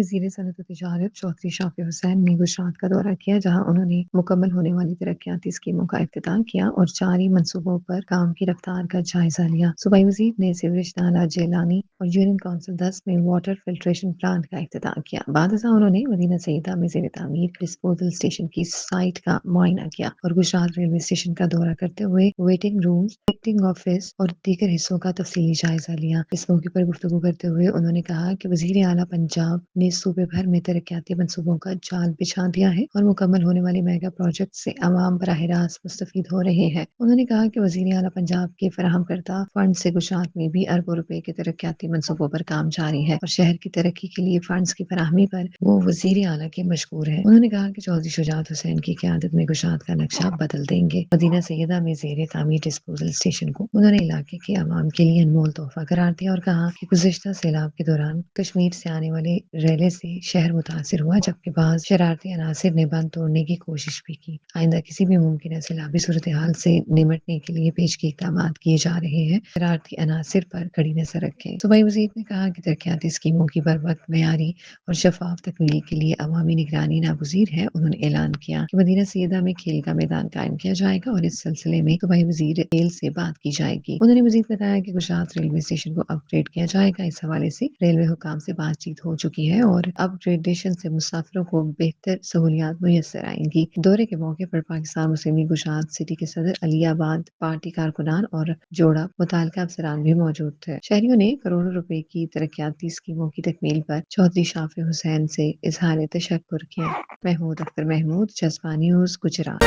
وزیر صنعت و تجارت چودھری شافی حسین نے گجرات کا دورہ کیا، جہاں انہوں نے مکمل ہونے والی ترقیاتی اسکیموں کا افتتاح کیا اور جاری منصوبوں پر کام کی رفتار کا جائزہ لیا۔ صوبائی وزیر نے سیوریج نالہ جیلانی اور یونین کونسل 10 میں واٹر فلٹریشن پلانٹ کا افتتاح کیا۔ بعد ازاں انہوں نے مدینہ سیدہ میں زیر تعمیر ڈسپوزل اسٹیشن کی سائٹ کا معائنہ کیا اور گجرات ریلوے اسٹیشن کا دورہ کرتے ہوئے ویٹنگ رومز، ٹکٹنگ آفس اور دیگر حصوں کا تفصیلی جائزہ لیا۔ اس موقع پر گفتگو کرتے ہوئے انہوں نے کہا کہ وزیر اعلیٰ پنجاب نے صوبے بھر میں ترقیاتی منصوبوں کا جال بچھا دیا ہے اور مکمل ہونے والے میگا پروجیکٹ سے عوام براہ راست مستفید ہو رہے ہیں۔ انہوں نے کہا کہ وزیر اعلیٰ پنجاب کے فراہم کردہ فنڈ سے گجرات میں بھی اربوں روپے کے ترقیاتی منصوبوں پر کام جاری ہے اور شہر کی ترقی کے لیے فنڈز کی فراہمی پر وہ وزیر اعلیٰ کے مشکور ہیں۔ انہوں نے کہا کہ چودھری شجاعت حسین کی قیادت میں گجرات کا نقشہ بدل دیں گے۔ مدینہ سیدہ میں زیر تعمیر ڈسپوزل اسٹیشن کو انہوں نے علاقے کے عوام کے لیے انمول تحفہ قرار دیا اور کہا کہ گزشتہ سیلاب کے دوران کشمیر سے آنے والے ریلے سے شہر متاثر ہوا، جبکہ بعض شرارتی عناصر نے بند توڑنے کی کوشش بھی کی۔ آئندہ کسی بھی ممکنہ سیلابی صورتحال سے نمٹنے کے لیے پیشگی اقدامات کیے جا رہے ہیں۔ شرارتی عناصر پر کڑی نظر رکھیں۔ صوبائی وزیر نے کہا کہ ترقیاتی اسکیموں کی بروقت، معیاری اور شفاف تکمیل کے لیے عوامی نگرانی ناگزیر ہے۔ انہوں نے اعلان کیا کہ مدینہ سیدہ میں کھیل کا میدان قائم کیا جائے گا اور اس سلسلے میں صوبائی وزیر کھیل سے بات کی جائے گی۔ انہوں نے مزید بتایا کہ گجرات ریلوے اسٹیشن کو اپ گریڈ کیا جائے گا۔ اس حوالے سے ریلوے حکام سے بات چیت ہو چکی ہے اور اپ گریڈیشن سے مسافروں کو بہتر سہولیات میسر آئیں گی۔ دورے کے موقع پر پاکستان مسلم لیگ گجرات سٹی کے صدر علی آباد پارٹی کارکنان اور جوڑا متعلقہ افسران بھی موجود تھے۔ شہریوں نے کروڑوں روپے کی ترقیاتی اسکیموں کی تکمیل پر چودھری شافی حسین سے اظہار تشکر کیا۔ محمود اختر محمود، جذبہ نیوز، گجرات۔